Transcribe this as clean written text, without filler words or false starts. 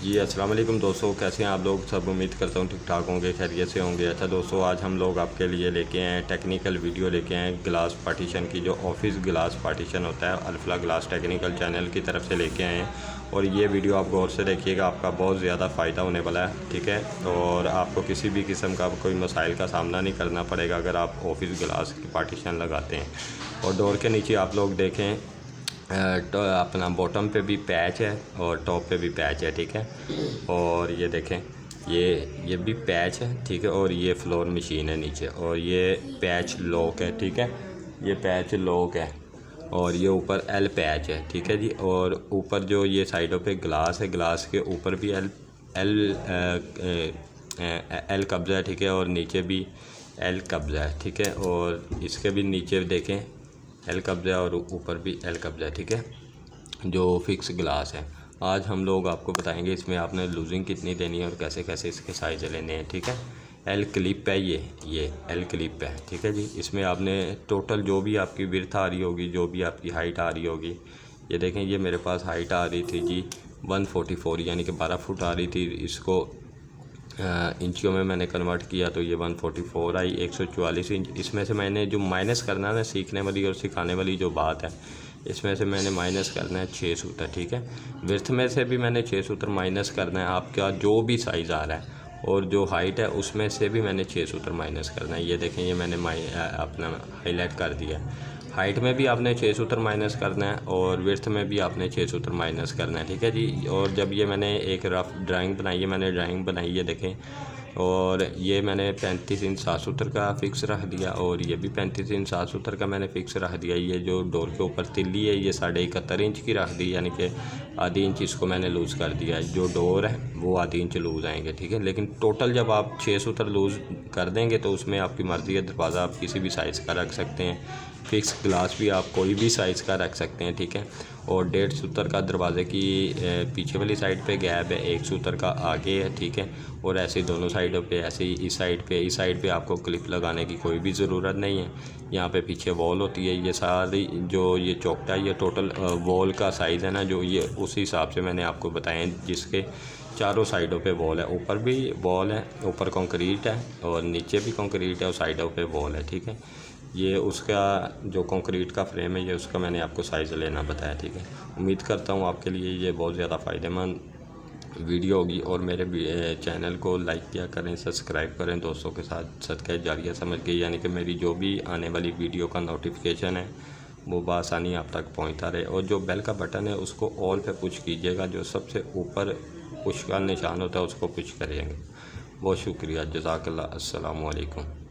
जी अस्सलाम वालेकुम दोस्तों, कैसे हैं आप लोग सब। उम्मीद करता हूँ ठीक ठाक होंगे, खैरियत से होंगे। अच्छा दोस्तों, आज हम लोग आपके लिए लेके आए टेक्निकल वीडियो लेके आए ग्लास पार्टीशन की, जो ऑफिस ग्लास पार्टीशन होता है अल्फला ग्लास टेक्निकल चैनल की तरफ से लेके आए हैं। और ये वीडियो आप गौर से देखिएगा, आपका बहुत ज़्यादा फ़ायदा होने वाला है, ठीक है। और आपको किसी भी किस्म का कोई मसाइल का सामना नहीं करना पड़ेगा अगर आप ऑफिस ग्लास की पार्टीशन लगाते हैं। और डोर के नीचे आप लोग देखें तो अपना बॉटम पे भी पैच है और टॉप पे भी पैच है, ठीक है। और ये देखें, ये भी पैच है, ठीक है। और ये फ्लोर मशीन है नीचे, और ये पैच लॉक है, ठीक है। ये पैच लॉक है और ये ऊपर एल पैच है, ठीक है जी। और ऊपर जो ये साइडों पे ग्लास है, ग्लास के ऊपर भी एल कब्ज़ा है, ठीक है। और नीचे भी एल कब्ज़ा है, ठीक है। और इसके भी नीचे देखें एल कब्ज़ा है और ऊपर भी एल कब्ज़ा है, ठीक है, जो फिक्स ग्लास है। आज हम लोग आपको बताएंगे इसमें आपने लूजिंग कितनी देनी है और कैसे कैसे इसके साइज़ लेने हैं, ठीक है। एल क्लिप है, ये एल क्लिप है, ठीक है जी। इसमें आपने टोटल जो भी आपकी विड्थ आ रही होगी, जो भी आपकी हाइट आ रही होगी, ये देखें, ये मेरे पास हाइट आ रही थी जी 144, यानी कि 12 फुट आ रही थी। इसको इंचियों में मैंने कन्वर्ट किया तो ये 144 आई, 144 इंच। इसमें से मैंने जो माइनस करना है ना, सीखने वाली और सिखाने वाली जो बात है, इसमें से मैंने माइनस करना है 6 सूत्र, ठीक है। विड्थ में से भी मैंने 6 सूत्र माइनस करना है, आपका जो भी साइज़ आ रहा है। और जो हाइट है उसमें से भी मैंने 6 सूत्र माइनस करना है। ये देखें, ये मैंने अपना हाईलाइट कर दिया। हाइट में भी आपने 6 सूत्र माइनस करना है और विड्थ में भी आपने 6 सूत्र माइनस करना है, ठीक है जी। और जब ये मैंने एक रफ ड्राइंग बनाई है, मैंने ड्राइंग बनाई है, देखें। और ये मैंने 35 इंच 7 सूत्र का फ़िक्स रख दिया, और ये भी 35 इंच 7 सूत्र का मैंने फ़िक्स रख दिया। ये जो डोर के ऊपर तिल्ली है, ये 71.5 इंच की रख दी, यानी कि आधी इंच इसको मैंने लूज़ कर दिया। जो डोर है वो आधी इंच लूज़ आएंगे, ठीक है। लेकिन टोटल जब आप 6 सूत्र लूज़ कर देंगे तो उसमें आपकी मर्ज़ी है, दरवाज़ा आप किसी भी साइज़ का रख सकते हैं, फिक्स ग्लास भी आप कोई भी साइज़ का रख सकते हैं, ठीक है। और 1.5 सूत्र का दरवाज़े की पीछे वाली साइड पे गैप है, 1 सूत्र का आगे है, ठीक है। और ऐसे दोनों साइडों पे, ऐसे ही इस साइड पे आपको क्लिप लगाने की कोई भी ज़रूरत नहीं है। यहाँ पे पीछे वॉल होती है। ये सारी जो ये चौकटा है, ये टोटल वॉल का साइज़ है ना, जो ये उस हिसाब से मैंने आपको बताया, जिसके चारों साइडों पे वॉल है। ऊपर भी वॉल है, ऊपर कंक्रीट है, और नीचे भी कंक्रीट है, और साइडों पे वॉल है, ठीक है। ये उसका जो कंक्रीट का फ्रेम है, ये उसका मैंने आपको साइज़ लेना बताया, ठीक है। उम्मीद करता हूँ आपके लिए ये बहुत ज़्यादा फ़ायदेमंद वीडियो होगी। और मेरे चैनल को लाइक किया करें, सब्सक्राइब करें, दोस्तों के साथ सदका जारिया समझ के, यानी कि मेरी जो भी आने वाली वीडियो का नोटिफिकेशन है वो बआसानी आप तक पहुंचता रहे। और जो बेल का बटन है उसको ऑल पे पुश कीजिएगा, जो सबसे ऊपर पुश का निशान होता है उसको पुश करेंगे। बहुत शुक्रिया, जज़ाकल्लाह, अस्सलामु अलैकुम।